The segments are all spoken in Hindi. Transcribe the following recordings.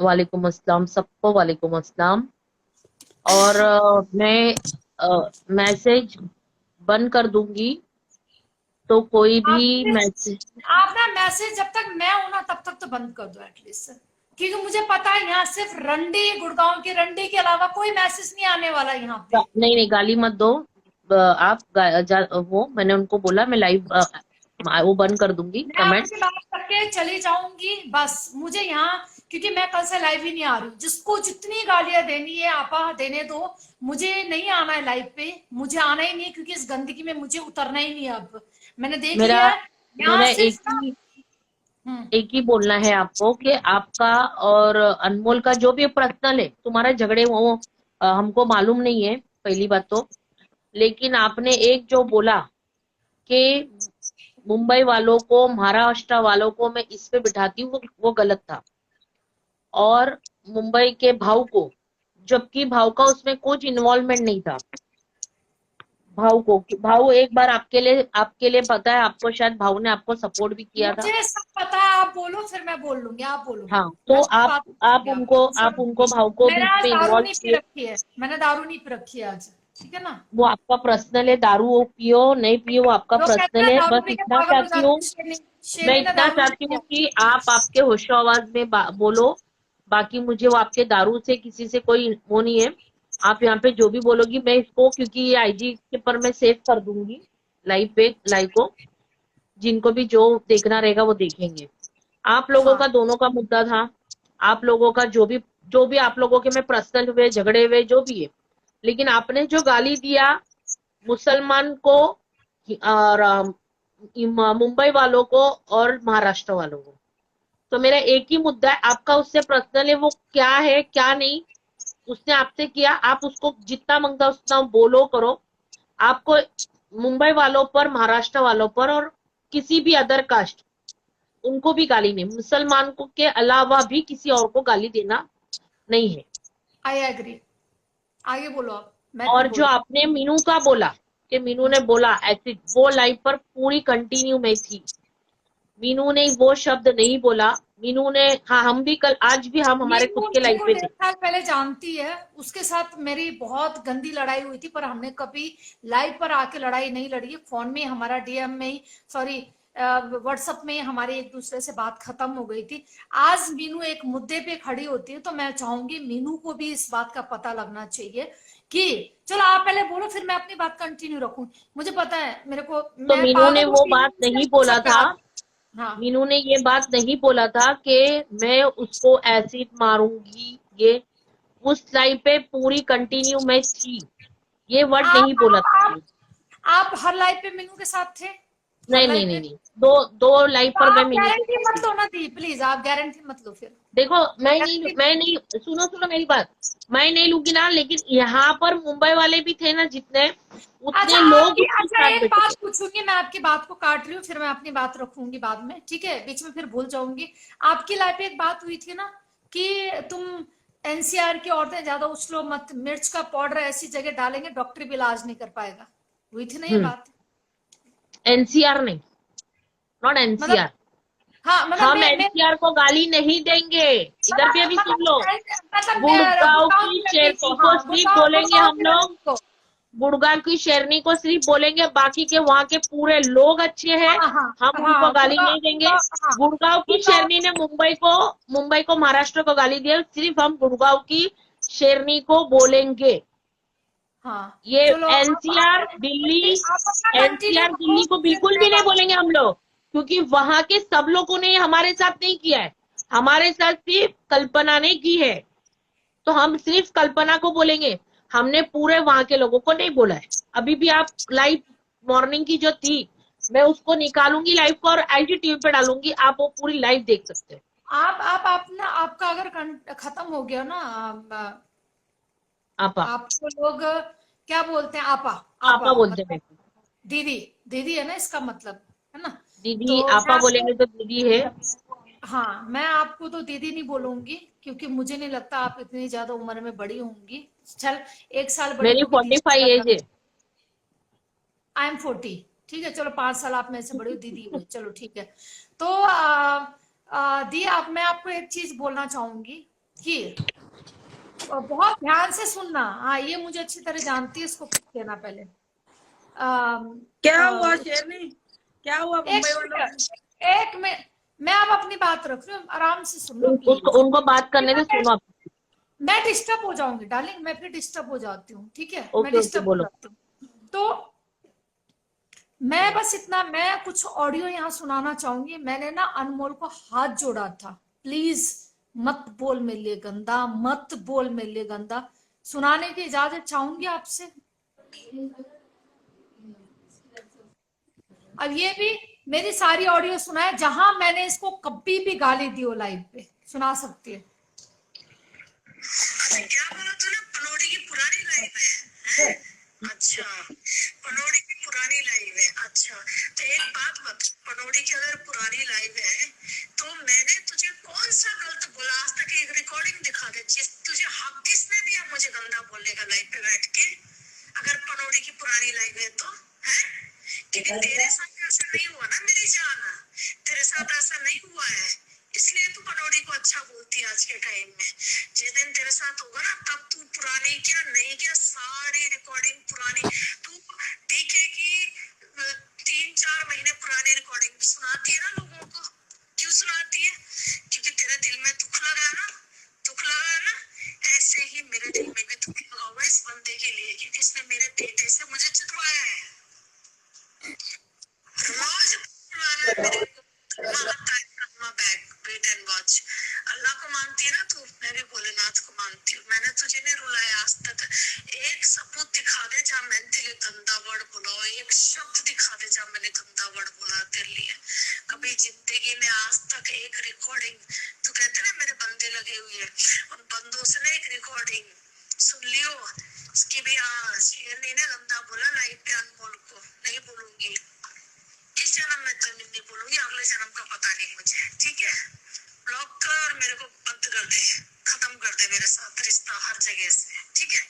वालेकुम अस्सलाम, सबको वालेकुम अस्सलाम। और मैं मैसेज बंद कर दूंगी, तो कोई भी आप मैसेज। आप ना मैसेज जब तक मैं हूं ना तब तक तो बंद कर दो एटलीस्ट, क्योंकि मुझे पता है यहाँ सिर्फ रंडी, गुड़गांव की रंडी के अलावा कोई मैसेज नहीं आने वाला यहाँ पे। नहीं नहीं, गाली मत दो। आप वो मैंने उनको बोला मैं लाइव वो बंद कर दूंगी मैं आपकी कमेंट्स। बात करके चली जाऊंगी बस, मुझे यहाँ, क्योंकि मैं कल से लाइव ही नहीं आ रही हूँ। जिसको जितनी गालियां देनी है आपा देने दो, मुझे नहीं आना है लाइव पे, मुझे आना ही नहीं है, क्योंकि इस गंदगी में मुझे उतरना ही नहीं है। अब मैंने देख मेरा लिया है यहाँ मेरा सिर्फ ना। हम्म। एक ही बोलना है आपको कि आपका और अनमोल का जो भी पर्सनल है, तुम्हारे झगड़े वो हमको मालूम नहीं है, पहली बात तो। लेकिन आपने एक जो बोला कि मुंबई वालों को, महाराष्ट्र वालों को मैं इस पे बिठाती हूँ, वो गलत था। और मुंबई के भाव को, जबकि भाव का उसमें कुछ इन्वॉल्वमेंट नहीं था। भाव को, भाव एक बार आपके लिए पता है, आपको शायद भाव ने आपको सपोर्ट भी किया था। मुझे सब पता है, आप बोलो फिर मैं बोल लूंगी, आप बोलो। हाँ, मैं तो सब आप बात आप करूंगी उनको आपकी, आप छोड़ो। उनको भाव को मैंने बीच आज में दारू इन्वॉल्व नहीं पी किए। रखी है, मैंने दारू नहीं पी रखी है आज, ठीक है ना। वो आपका पर्सनल है, दारू वो पियो नहीं पियो वो आपका लोग कहते पर्सनल हैं है। दारू बस पी के इतना पागल हो चाहती हूँ, जाते हैं। शेरनी, मैं शेरनी ने इतना दारू नहीं चाहती हूँ पिया। कि आप आपके होशो आवाज में बोलो। बाकी मुझे वो आपके दारू से किसी से कोई वो नहीं है। आप यहाँ पे जो भी बोलोगी, मैं इसको, क्योंकि ये आईजी के पर मैं सेव कर दूंगी लाइव पे, लाइव को। जिनको भी जो देखना रहेगा वो देखेंगे। आप लोगों हाँ। का दोनों का मुद्दा था। आप लोगों का जो भी आप लोगों के में पर्सनल हुए, झगड़े हुए, जो भी है। लेकिन आपने जो गाली दिया मुसलमान को और मुंबई वालों को और महाराष्ट्र वालों को, तो मेरा एक ही मुद्दा है, आपका उससे पर्सनल है, वो क्या है क्या नहीं। उसने आपसे किया, आप उसको जितना मांगता उतना बोलो करो। आपको मुंबई वालों पर, महाराष्ट्र वालों पर और किसी भी अदर कास्ट, उनको भी गाली नहीं, मुसलमान को के अलावा भी किसी और को गाली देना नहीं है। I agree. आगे बोलो आप, मैं और नहीं जो बोल आपने मीनू का बोला कि मीनू ने बोला ऐसे, वो लाइव पर पूरी कंटिन्यू में थी। मीनू ने वो शब्द नहीं बोला। मीनू ने, हाँ, हम भी कल, आज भी हम हमारे मीनू खुद के मेरे लाइफ को पे थे। 1.5 साल पहले जानती है। उसके साथ मेरी बहुत गंदी लड़ाई हुई थी, पर हमने कभी लाइव पर आके लड़ाई नहीं लड़ी है। फोन में हमारा डीएम में ही, सॉरी, व्हाट्सएप में हमारे एक दूसरे से बात खत्म हो गई थी। आज मीनू एक मुद्दे पे खड़ी होती है तो मैं चाहूंगी मीनू को भी इस बात का पता लगना चाहिए कि, चलो आप पहले बोलो फिर मैं अपनी बात कंटिन्यू रखूं। मुझे पता है मेरे को, तो मैं मीनू ने पागल हूँ वो कि बात इससे नहीं मुझसे बोला था। प्यार। हाँ। मीनू ने ये बात नहीं बोला था कि मैं उसको एसिड मारूंगी। ये उस लाइव पे पूरी कंटिन्यू मैं थी। ये वर्ड आप नहीं बोला आप था। आप आप हर लाइव पे मीनू के साथ थे? हर नहीं नहीं लाइव नहीं पे? नहीं, दो दो लाइव तो पर मैं आप मीनू के गारंटी साथ मत थी। लो ना दी, प्लीज आप गारंटी मत लो फिर। देखो, गारंटी। मैं नहीं, सुनो सुनो मेरी बात। मैं नहीं लूंगी ना, लेकिन यहाँ पर मुंबई वाले भी थे ना जितने, अच्छा उतने लोग आपकी, उसके अच्छा साथ एक बैठे बात थे। पूछूंगी, मैं आपकी बात को काट रही हूँ, फिर मैं अपनी बात रखूंगी बाद में, ठीक है? बीच में फिर भूल जाऊंगी। आपकी लाइफ पे एक बात हुई थी ना कि तुम एनसीआर की औरतें ज्यादा उछलो मत, मिर्च का पाउडर ऐसी जगह डालेंगे डॉक्टर भी इलाज नहीं कर पाएगा। हुई थी ना ये बात? एनसीआर नहीं, नॉट मतलब, एनसीआर। हाँ मतलब हम मैं एनसीआर को गाली नहीं देंगे। इधर भी अभी सुन लो। मतलब गुड़गांव गुड़गांव की की लड़की को, शेरनी हाँ, को सिर्फ गुड़गांव बोलेंगे गुड़गांव हम की लोग। लड़की को। गुड़गांव की शेरनी को सिर्फ बोलेंगे, बाकी के वहां के पूरे लोग अच्छे हैं। हाँ हाँ हम उनको हाँ, गाली गुड़गांव नहीं देंगे। गुड़गांव, हाँ गुड़गांव की गुड़गांव। शेरनी ने मुंबई को महाराष्ट्र को गाली दी, सिर्फ हम गुड़गांव की शेरनी को बोलेंगे। हाँ ये चलो, एनसीआर दिल्ली, आप अपना कंटिन्यू एनसीआर रखो, दिल्ली को फिर बिल्कुल मैं भी नहीं बात। बोलेंगे हम लोग, क्योंकि वहां के सब लोगों ने हमारे साथ नहीं किया है। हमारे साथ सिर्फ कल्पना ने की है। तो हम सिर्फ कल्पना को बोलेंगे। हमने पूरे वहां के लोगों को नहीं बोला है। अभी भी आप लाइव मॉर्निंग की जो थी, मैं उसको निकालूंगी लाइव को और आईजी टीवी पे डालूंगी, आप वो पूरी लाइव देख सकते हैं। आप ना, आपका अगर खत्म हो गया ना, आपा, आपको लोग क्या बोलते हैं? आपा। आपा आपा बोलते मतलब हैं। दीदी। दीदी है ना इसका मतलब, है ना? दीदी, तो मैं आपा आपको, बोलेंगे तो दीदी है। हाँ मैं आपको तो दीदी नहीं बोलूंगी, क्योंकि मुझे नहीं लगता आप इतनी ज्यादा उम्र में बड़ी होंगी। चल, 1 साल बड़ी मेरी होगी दीदी 45 का। एज है। I am 40। ठीक है, चलो 5 साल आप मेरे से बड़ी हो, दीदी हुई, चलो ठीक है। तो दी, आप, मैं आपको एक चीज बोलना चाहूंगी कि और बहुत ध्यान से सुनना। हाँ, ये मुझे अच्छी तरह जानती है, इसको कुछ कहना पहले। क्या हुआ शेरनी, क्या हुआ मुंबई वालों की? एक मिनट, मैं अब अपनी बात रख रही हूँ, आराम से सुन लो उसको प्लीज। उनको बात करने दे, सुनो आप। मैं डिस्टर्ब हो जाऊंगी डार्लिंग, मैं फिर डिस्टर्ब हो जाती हूँ, ठीक है, मैं ओके ओके, डिस्टर्ब हो बोलो। जाती हूँ। तो मैं बस इतना, मैं कुछ ऑडियो यहाँ सुनाना चाहूंगी। मैंने ना अनमोल को हाथ जोड़ा था, प्लीज मत बोल मेरे लिए गंदा, मत बोल मेरे लिए गंदा। सुनाने की इजाजत चाहूंगी आपसे। अब ये भी मेरी सारी ऑडियो सुनाए, जहां मैंने इसको कभी भी गाली दी हो लाइव पे, सुना सकती है। अच्छा, क्या बोला तूने? पनौड़ी की पुरानी लाइव है? अच्छा, पनौड़ी की पुरानी लाइव है। अच्छा, तो एक बात बता, पनौड़ी की अगर पुरानी लाइव है तो मैंने तुझे कौन सा गलत बोला? आज तक एक रिकॉर्डिंग दिखा दे, जिस तुझे हक किसने दिया मुझे गंदा बोलने का लाइव पे बैठ के? अगर पनौड़ी की पुरानी लाइव है तो है, क्योंकि तेरे साथ ऐसा नहीं हुआ ना मेरी जान, तेरे साथ ऐसा नहीं हुआ है, इसलिए तू पनौड़ी को अच्छा बोलती है आज के टाइम में। जिस दिन तेरे साथ होगा ना, तब तू पुरानी क्या नहीं क्या सारी रिकॉर्डिंग पुरानी तू देखेगी। 3-4 महीने पुरानी रिकॉर्डिंग सुनाती है ना लोगों को। क्यों सुनाती है? क्योंकि तेरे दिल में दुख लगा ना, दुख लगा ना। ऐसे ही मेरे दिल में भी दुख लगा हुआ इस बंदे के लिए, क्योंकि इसने मेरे बेटे से मुझे चितवाया है। रोज बुलाना है मेरे को, वेट एंड वॉच। अल्लाह को मानती है ना तू, मैं भी भोलेनाथ को मानती हूँ। मैंने तुझे नहीं रुलाया आज तक। एक सबूत दिखा दे जहाँ मैंने तेरे गंदा वर्ड बोला हो, एक शब्द दिखा दे जहाँ मैंने गंदा वर्ड बोला तेरे लिए। कभी जिंदगी में आज तक एक रिकॉर्डिंग, तू कहते ना मेरे बंदे लगे हुए हैं, उन बंदों से ना एक रिकॉर्डिंग सुन लियो उसकी भी। आज ये नहीं ना गंदा बोला लाइव पे अनमोल को, नहीं बोलूंगी इस जन्म में तो नहीं बोलूंगी, अगले जन्म का पता नहीं मुझे, ठीक है? ब्लॉक कर और मेरे को बंद कर दे, खत्म कर दे मेरे साथ रिश्ता हर जगह से, ठीक है?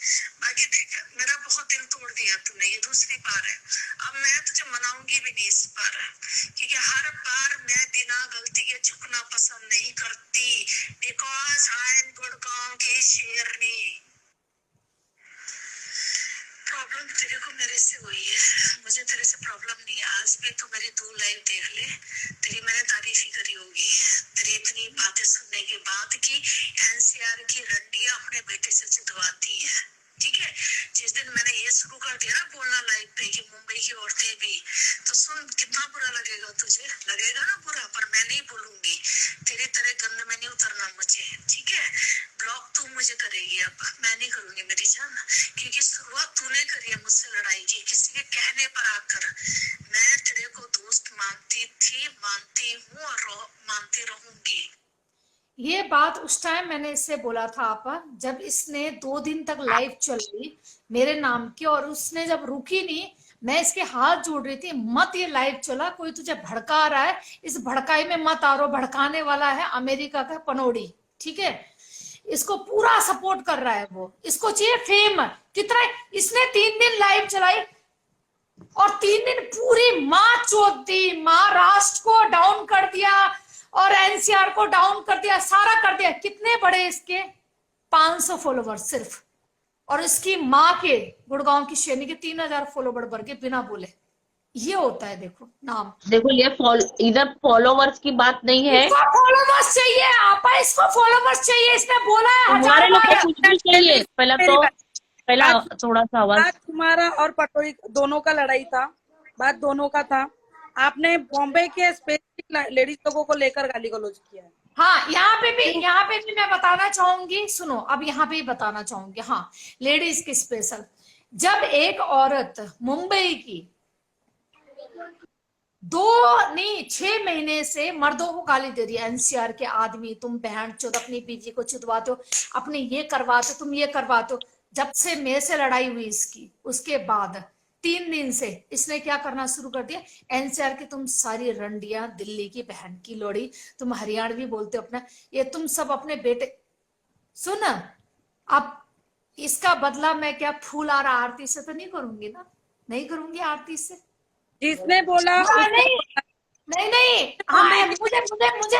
बाकी देख, मेरा बहुत दिल तोड़ दिया तूने, ये दूसरी बार है। अब मैं तुझे मनाऊंगी भी नहीं इस बार, क्योंकि हर बार मैं बिना गलती के झुकना पसंद नहीं करती, बिकॉज आई एम गुड़गांव की शेरनी। प्रॉब्लम तेरे को मेरे से हुई है, मुझे तेरे से प्रॉब्लम नहीं है। आज भी तू मेरी 2 लाइव देख ले, तेरी मैंने तारीफ ही करी होगी। तेरी इतनी बातें सुनने के बाद कि एनसीआर की रंडियां अपने बेटे से जितवाती है, ठीक है? जिस दिन मैंने ये शुरू कर दिया ना बोलना लाइव पे कि मुंबई की औरतें भी, तो सुन कितना बुरा लगेगा तुझे, लगेगा ना बुरा, पर मैं नहीं बोलूंगी। तेरी तरह गंद में नहीं उतरना मुझे, ठीक है? ब्लॉक तू मुझे करेगी, अब मैं नहीं करूंगी मेरी जान, क्योंकि शुरुआत तूने करी है मुझसे लड़ाई की, किसी के कहने पर आकर। मैं तेरे को दोस्त मानती थी, मानती हूँ और मानती रहूंगी। ये बात उस टाइम मैंने इससे बोला था आपा, जब इसने 2 दिन तक लाइव चली मेरे नाम की, और उसने जब रुकी नहीं, मैं इसके हाथ जोड़ रही थी, मत ये लाइव चला, कोई तुझे भड़का रहा है, इस भड़काई में मत आ रहा। भड़काने वाला है अमेरिका का पनौड़ी, ठीक है? इसको पूरा सपोर्ट कर रहा है वो, इसको चाहिए फेम कितना। इसने 3 दिन लाइव चलाई और 3 दिन पूरी माँ चोद दी, महाराष्ट्र को डाउन कर दिया और एनसीआर को डाउन कर दिया, सारा कर दिया। कितने बड़े इसके 500 फॉलोवर सिर्फ, और इसकी माँ के गुड़गांव की शेरनी के 3000 फॉलोवर बढ़ गए बिना बोले। ये होता है, देखो नाम। देखो, ये इधर फॉलोवर्स की बात नहीं है, इसको फॉलोवर्स चाहिए आपा, इसको फॉलोवर्स चाहिए, इसने बोला है तुम्हारे 1000 लोग को बार। कुछ भी चाहिए। पहला थोड़ा सा आवाज। बात तुम्हारा और पटोरी दोनों का लड़ाई था, बात दोनों का था। आपने बॉम्बे के स्पेसिफिक लेडीज लोगों को लेकर गाली गलौज किया है। हाँ, यहाँ पे भी मैं बताना चाहूंगी, सुनो, अब यहाँ पे ही बताना चाहूंगी। हाँ, लेडीज की स्पेशल, जब एक औरत मुंबई की 6 महीने से मर्दों को गाली दे रही है, एनसीआर के आदमी, तुम बहन चोद अपनी बीजी को चिदवाते हो, अपने ये करवाते हो, तुम ये करवाते हो। जब से मेरे से लड़ाई हुई इसकी, उसके बाद 3 दिन से इसने क्या करना शुरू कर दिया, एनसीआर की तुम सारी रंडियां, दिल्ली की बहन की लोड़ी, तुम हरियाणवी बोलते हो अपना, ये तुम सब अपने बेटे। सुन, अब इसका बदला मैं क्या फूल और आरती से तो नहीं करूंगी ना, नहीं करूंगी आरती से। जिसने बोला हाँ, उसको नहीं नहीं नहीं, हाँ, मुझे मुझे मुझे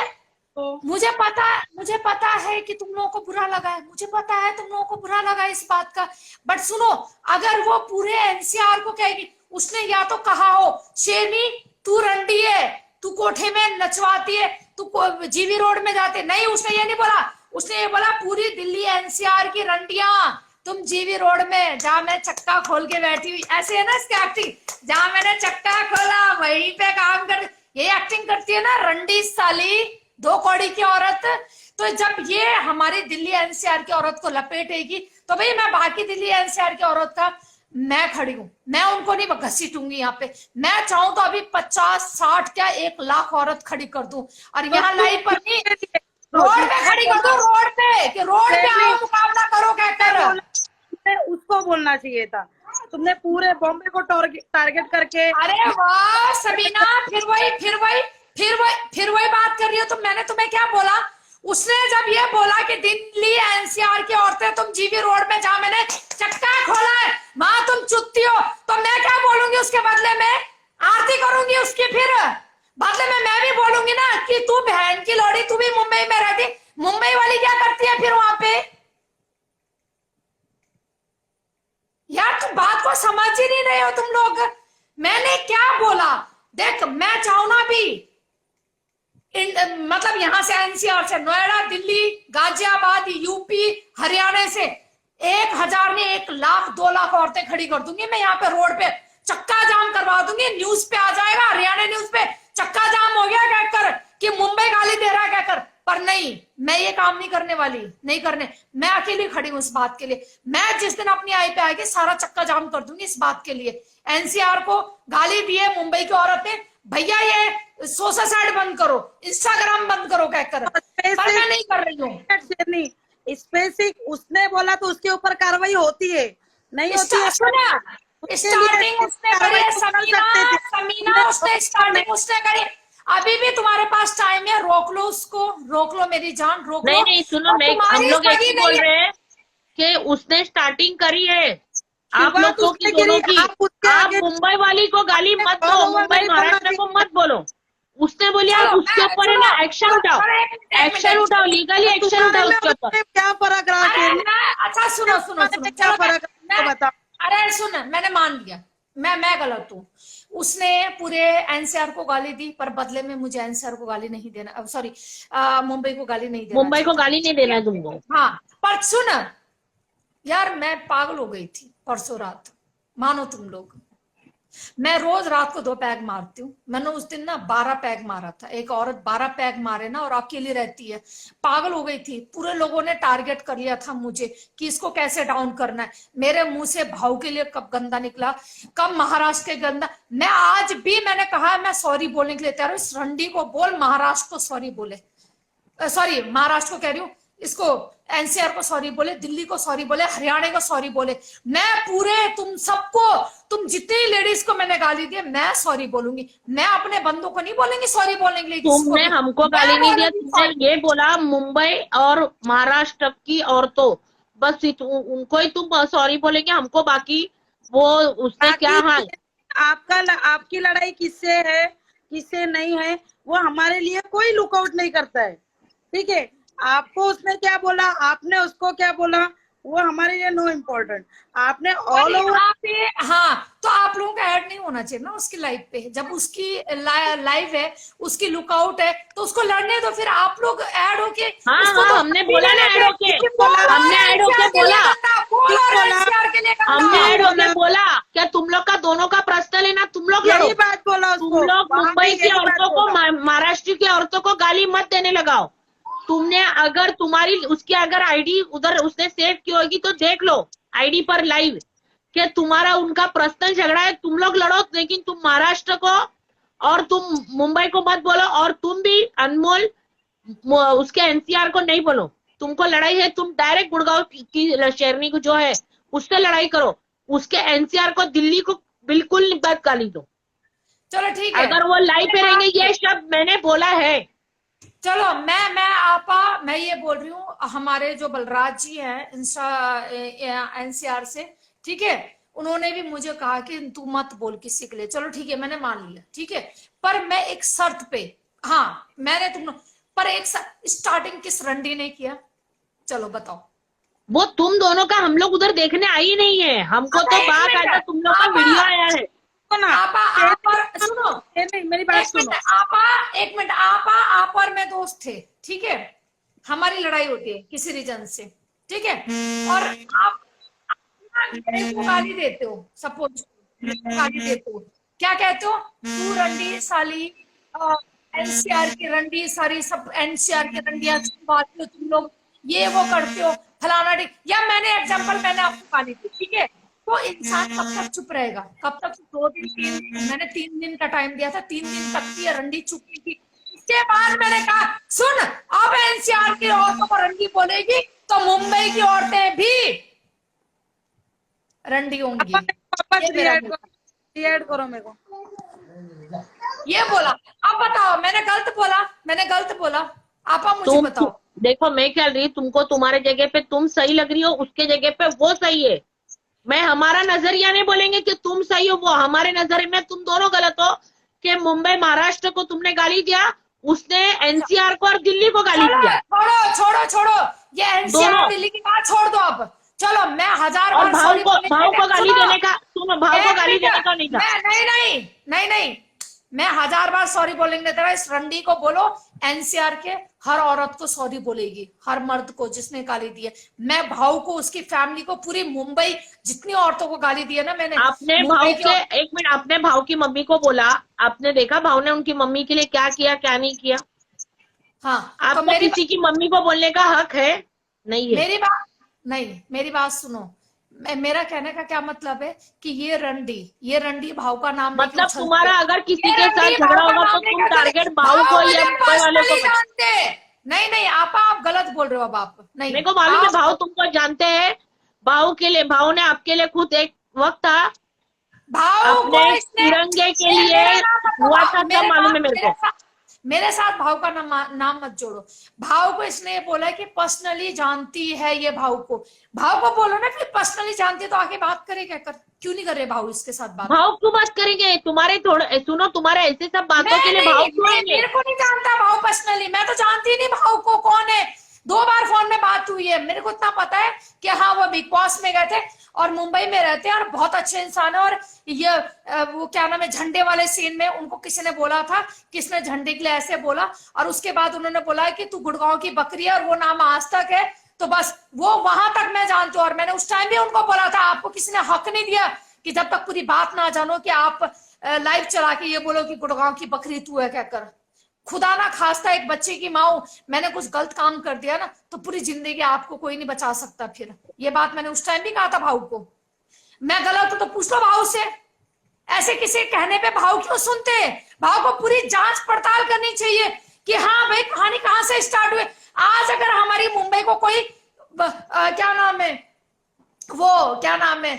तो मुझे पता है कि तुम लोगों को बुरा लगा है, मुझे पता है तुम लोगों को बुरा लगा है इस बात का। बट सुनो, अगर वो पूरे एनसीआर को कहेगी, उसने या तो कहा हो शेरनी तू रंडी है, तू कोठे में नचवाती है, तू जीवी रोड में जाते, नहीं उसने ये नहीं बोला। उसने ये बोला पूरी दिल्ली एनसीआर की रंडियां तुम जीवी रोड में, जहां मैं चक्का खोल के बैठी हुई, ऐसे है ना इसकी एक्टिंग, जहां मैंने चक्का खोला वहीं पे काम कर, ये एक्टिंग करती है ना रंडी साली, दो कौड़ी की औरत। तो जब ये हमारी दिल्ली एनसीआर की औरत को लपेटेगी, तो भाई मैं बाकी दिल्ली एनसीआर की औरत का मैं खड़ी हूं, मैं उनको नहीं घसीटूंगी यहाँ पे। मैं चाहूं तो अभी 50-60 क्या 1 लाख औरत खड़ी कर दूं, और यहाँ लाइव पर नहीं, रोड पे खड़ी कर दूं, रोड पे, कि रोड पे आओ मुकाबला करो कहकर। उसको बोलना चाहिए था। तुमने पूरे बॉम्बे को टारगेट करके। अरे वाह सबीना, फिर वही बात कर रही हो तुम। मैंने तुम्हें क्या बोला? उसने जब ये बोला कि दिल्ली एनसीआर की औरतें तुम जीवी रोड में, जहां मैंने चक्का खोला है वहां तुम चुत्ती हो, तो मैं क्या बोलूंगी उसके बदले में? आरती करूंगी उसकी, फिर बदले में मैं भी बोलूंगी ना कि तू बहन की लोड़ी, तू भी मुंबई में रहती, मुंबई वाली क्या करती है फिर वहां पे? यार तुम बात को समझ ही नहीं रहे हो तुम लोग। मैंने क्या बोला? देख मैं चाहूं ना भी मतलब यहां से एनसीआर से, नोएडा, दिल्ली, गाजियाबाद, यूपी, हरियाणा से 1000 नहीं 1 लाख 2 लाख औरतें खड़ी कर दूंगी मैं यहाँ पे, रोड पे चक्का जाम करवा दूंगी, न्यूज पे आ जाएगा, हरियाणा न्यूज पे चक्का जाम हो गया कहकर कि मुंबई गाली दे रहा है कहकर। पर नहीं, मैं ये काम नहीं करने वाली, नहीं करने, मैं अकेली खड़ी हूं इस बात के लिए। मैं जिस दिन अपनी आई पे आएगी सारा चक्का जाम कर दूंगी इस बात के लिए। एनसीआर को गाली दिए मुंबई की औरत ने, भैया ये सोशल साइड बंद करो, इंस्टाग्राम बंद करो कहकर, पर मैं नहीं कर रही हूँ। स्पेसिफिक उसने बोला तो उसके ऊपर कार्रवाई होती है, नहीं होती है? स्टार्टिंग उसने करी है समीना, उसने स्टार्टिंग उसने करी। अभी भी तुम्हारे पास टाइम है, रोक लो उसको, रोक लो मेरी जान, रोक लो। नहीं सुनो, हम लोग एक ही बोल रहे हैं कि उसने स्टार्टिंग करी है। आप लोगों की दोनों की, आप मुंबई वाली को गाली मत दो, मुंबई महाराष्ट्र को मत बोलो। उसने बोलिए उसके ऊपर है ना एक्शन उठाओ, एक्शन उठाओ, लीगली एक्शन उठाओ उसके ऊपर। क्या फर्क रहा? अच्छा सुनो सुनो सुनो, क्या फर्क बताओ। अरे सुन, मैंने मान लिया मैं गलत हूँ। उसने पूरे एनसीआर को गाली दी, पर बदले में मुझे एनसीआर को गाली नहीं देना, सॉरी मुंबई को गाली नहीं देना, मुंबई को गाली नहीं देना तुमको। हाँ पर सुन यार, मैं पागल हो गई थी परसों रात, मानो तुम लोग। मैं रोज रात को 2 पैग मारती हूँ, मैंने उस दिन ना 12 पैग मारा था। एक औरत 12 पैग मारे ना और अकेली रहती है, पागल हो गई थी। पूरे लोगों ने टारगेट कर लिया था मुझे कि इसको कैसे डाउन करना है। मेरे मुंह से भाव के लिए कब गंदा निकला, कब महाराष्ट्र के गंदा। मैं आज भी मैंने कहा मैं सॉरी बोलने के लिए तैयार हूँ। इस रंडी को बोल महाराष्ट्र को सॉरी बोले, सॉरी महाराष्ट्र को कह रही हूँ, इसको एनसीआर को सॉरी बोले, दिल्ली को सॉरी बोले, हरियाणा को सॉरी बोले। मैं पूरे तुम सबको, तुम जितनी लेडीज को मैंने गाली दी, मैं सॉरी बोलूंगी। मैं अपने बंदों को नहीं बोलेंगी सॉरी बोलने के लिए। तुमने हमको गाली नहीं दिया, तुमने ये बोला मुंबई और महाराष्ट्र की औरतों, बस उनको ही तुम सॉरी बोलेंगे, हमको बाकी वो उसने क्या हाल। आपकी लड़ाई किससे है किससे नहीं है वो हमारे लिए कोई लुकआउट नहीं करता है, ठीक है? आपको उसने क्या बोला, आपने उसको क्या बोला, वो हमारे लिए नो इम्पोर्टेंट। आपने ऑल ओवर। हाँ तो आप लोगों का ऐड नहीं होना चाहिए ना उसकी लाइव पे। जब उसकी लाइव है, उसकी लुकआउट है, तो उसको लड़ने दो। फिर आप लोग ऐड होके। हाँ हाँ हमने बोला ना ऐड होके, हमने ऐड होके बोला, हमने ऐड होके बोला क्या तुम लोग का दोनों का पर्सनल है ना, तुम लोग लड़ो। बात बोला तुम लोग मुंबई की औरतों को, महाराष्ट्र की औरतों को गाली मत देने लगाओ। तुमने अगर तुम्हारी उसकी अगर आईडी उधर उसने सेव की होगी तो देख लो आईडी पर लाइव कि तुम्हारा उनका पर्सनल झगड़ा है, तुम लोग लड़ो। लेकिन तुम महाराष्ट्र को और तुम मुंबई को मत बोलो, और तुम भी अनमोल उसके एनसीआर को नहीं बोलो। तुमको लड़ाई है, तुम डायरेक्ट गुड़गांव की शेरनी को जो है उससे लड़ाई करो, उसके एनसीआर को दिल्ली को बिल्कुल मत गाली दो। चलो ठीक है, अगर वो लाइव पे रहेंगे, ये शब्द मैंने बोला है। चलो मैं ये बोल रही हूँ, हमारे जो बलराज जी हैं एनसीआर से, ठीक है, उन्होंने भी मुझे कहा कि तू मत बोल किसी के लिए। चलो ठीक है, मैंने मान लिया, ठीक है, पर मैं एक शर्त पे, हाँ मैंने पर एक स्टार्टिंग किस रंडी ने किया? चलो बताओ। वो तुम दोनों का हम लोग उधर देखने आई नहीं है, हमको तो एक बात मिनट आया, तुम लोग का वीडियो आया है। सुनो ना, आपा, आप और सुनो, नहीं मेरी बात एक मिनट सुनो। आपा, एक मिनट आपा, आप और मैं दोस्त थे, ठीक है, हमारी लड़ाई होती है किसी रीजन से, ठीक है, और आप मेरे को गाली देते हो, सपोज गाली देते हो, क्या कहते हो? तू रंडी साली, एनसीआर की रंडी सारी, सब एनसीआर की रंडियां छुपाते हो तुम लोग, ये वो करते हो, फलाना ठीक, या मैंने एग्जांपल, मैंने आपको गाली दी, ठीक है, तो इंसान कब तक चुप रहेगा? कब तक? 2 दिन 3 दिन, मैंने 3 दिन का टाइम दिया था, 3 दिन तक की रंडी चुप नहीं थी। उसके बाद मैंने कहा सुन, अब एनसीआर की औरतों को रंडी बोलेगी तो मुंबई की औरतें भी रंडी होंगी। वापस ये मेरा रिएड करो मेरे को। ये बोला। अब बताओ, मैंने गलत बोला? मैंने गलत बोला? आपा मुझे तुम बताओ। देखो, मैं क्या रही, तुमको तुम्हारे जगह पे तुम सही लग रही हो, उसके जगह पे वो सही है। मैं हमारा नजरिया नहीं बोलेंगे कि तुम सही हो, वो हमारे नजरिए में तुम दोनों गलत हो। कि मुंबई महाराष्ट्र को तुमने गाली दिया, उसने एनसीआर को और दिल्ली को गाली चलो दिया, छोड़ो छोड़ो छोड़ो, ये एनसीआर दोनों। दिल्ली की बात छोड़ दो अब। चलो मैं 1000 और बार सॉरी बोलने भाव को गाली सुनो, देने का, सुनो, भाव को एक गाली देने का नहीं मिनट, था। मैं नहीं नहीं नहीं नहीं, मैं 1000 बार सॉरी बोलेंगे तेरा, इस रंडी को बोलो एनसीआर के हर औरत को सॉरी बोलेगी, हर मर्द को जिसने गाली दी है। मैं भाव को, उसकी फैमिली को, पूरी मुंबई जितनी औरतों को गाली दी है ना मैंने, आपने भाव मुंबई के, एक मिनट, आपने भाव की मम्मी को बोला, आपने देखा भाव ने उनकी मम्मी के लिए क्या किया क्या नहीं किया? हाँ, तो आपको किसी की मम्मी को बोलने का हक है? नहीं है। मेरी बात नहीं, मेरी बात सुनो, मेरा कहने का क्या मतलब है कि ये रंडी भाव का नाम लेके मतलब उछलती तुम्हारा है। अगर किसी ये के रंडी साथ भाव झगड़ा का होगा नाम तो तुम लेके उछलती टारगेट है। भाव को या मुझे मुंबई वालों को पर्सनली जानते। नहीं नहीं आपा, आप गलत बोल रहे हो। अब आप नहीं, मेरे को मालूम है, आप भाव तुमको जानते हैं। भाव के लिए, भाव ने आपके लिए खुद एक वक्त था, भाव को अपने इसने, तिरंगे के लिए मेरा नाम मत हुआ बताओ, था, सब मालूम है मेरे को। मेरे साथ भाव का नाम मत जोड़ो। भाव को इसने बोला कि पर्सनली जानती है ये भाव को। भाव को बोलो ना कि पर्सनली जानती है, तो आके बात करे, क्या कर, क्यों नहीं कर रहे भाव इसके साथ बात? भाव क्यों बात करेंगे? तुम्हारे थोड़े सुनो, तुम्हारे ऐसे सब बातों के लिए भाव क्यों आएंगे? मेरे को नहीं जानता भाव पर्सनली, मैं तो जानती नहीं भाव को कौन है। 2 बार फोन में बात हुई है, मेरे को इतना पता है कि हाँ वो बिग बॉस में गए थे और मुंबई में रहते हैं और बहुत अच्छे इंसान है। और ये वो क्या नाम है, झंडे वाले सीन में उनको किसी ने बोला था, किसने झंडे के लिए ऐसे बोला, और उसके बाद उन्होंने बोला कि तू गुड़गांव की बकरी है, और वो नाम आज तक है। तो बस वो वहां तक मैं जानती हूँ। और मैंने उस टाइम भी उनको बोला था, आपको किसी ने हक नहीं दिया कि जब तक पूरी बात ना जानो कि आप लाइव चला के ये बोलो कि गुड़गांव की बकरी तू है, क्या कर। खुदा ना खास्ता एक बच्चे की माँ हूं, मैंने कुछ गलत काम कर दिया ना तो पूरी जिंदगी आपको कोई नहीं बचा सकता फिर। ये बात मैंने उस टाइम भी कहा था भाव को। मैं गलत हूं तो पूछ लो भाव से, ऐसे किसी कहने पे भाव क्यों सुनते हैं? भाव को पूरी जांच पड़ताल करनी चाहिए कि हाँ भाई कहानी कहां से स्टार्ट हुई। आज अगर हमारी मुंबई को कोई क्या नाम है, वो क्या नाम है,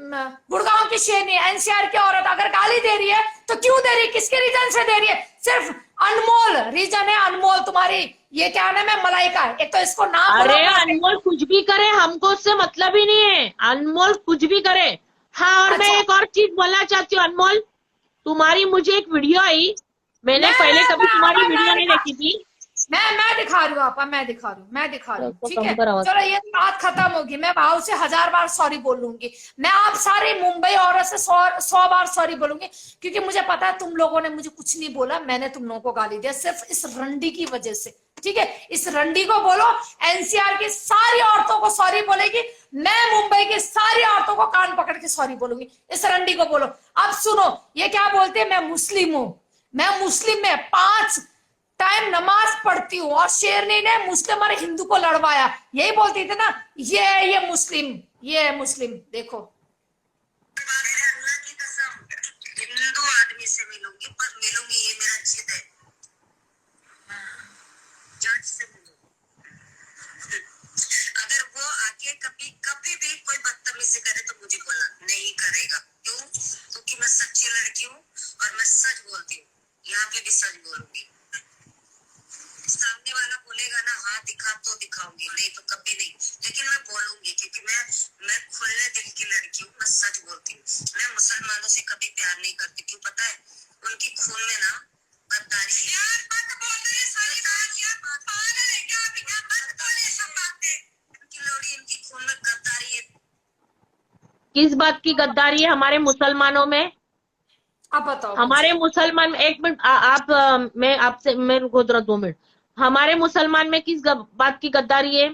गुड़गांव की शेरनी, एनसीआर की औरत अगर गाली दे रही है तो क्यों दे रही है, किसके रीजन से दे रही है? सिर्फ अनमोल रीजन है, अनमोल तुम्हारी ये क्या नाम है, मलाइका। एक तो इसको नाम बोलो। अरे अनमोल कुछ भी करे, हमको उससे मतलब ही नहीं है, अनमोल कुछ भी करे। हाँ, और मैं एक और चीज बोलना चाहती हूँ अनमोल, तुम्हारी मुझे एक वीडियो आई, मैंने पहले कभी तुम्हारी वीडियो नहीं देखी थी। मैं दिखा रही हूँ आपा, मैं दिखा रही हूँ, ठीक है। कम पर आवाज। चलो ये बात खत्म होगी, मैं भाव से 1000 बार सॉरी बोल लूंगी, मैं आप सारे मुंबई औरत से 100 बार सॉरी बोलूंगी, क्योंकि मुझे पता है तुम लोगों ने मुझे कुछ नहीं बोला, मैंने तुम लोगों को गाली दिया सिर्फ इस रंडी की वजह से, ठीक है। इस रंडी को बोलो एनसीआर की सारी औरतों को सॉरी बोलेगी, मैं मुंबई की सारी औरतों को कान पकड़ के सॉरी बोलूंगी, इस रंडी को बोलो। अब सुनो, ये क्या बोलते हैं, मैं मुस्लिम हूं, मैं मुस्लिम में 5 टाइम नमाज पढ़ती हूँ, और शेरनी ने मुस्लिम और हिंदू को लड़वाया, यही बोलती थी ना, ये मुस्लिम देखो। मेरे अल्लाह की कसम हिंदू आदमी से मिलूंगी, पर मिलूंगी, ये मेरा जिद है। जज से मिलूंगी। अगर वो आके कभी कभी भी कोई बदतमीजी करे तो मुझे बोला नहीं करेगा, क्यों? क्योंकि मैं सच्ची लड़की हूँ और मैं सच बोलती हूँ, यहाँ पे भी सच बोलूंगी। सामने वाला बोलेगा ना हाँ दिखा तो दिखाऊंगी, नहीं तो कभी नहीं, लेकिन मैं बोलूंगी, क्योंकि मैं खुले दिल की लड़की हूँ, मैं सच बोलती हूँ। मैं मुसलमानों से कभी प्यार नहीं करती, क्यों पता है? उनकी खून में किस बात की गद्दारी है हमारे मुसलमानों में? आप बताओ हमारे मुसलमान में, एक मिनट मैं आपसे, मैं रुको जरा 2 मिनट। हमारे मुसलमान में किस बात की गद्दारी है?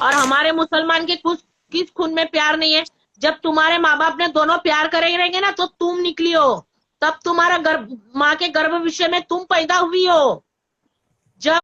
और हमारे मुसलमान के किस खून में प्यार नहीं है? जब तुम्हारे माँ बाप ने दोनों प्यार करे रहेंगे ना, तो तुम निकली हो, तब तुम्हारा गर्भ, माँ के गर्भ विषय में तुम पैदा हुई हो। जब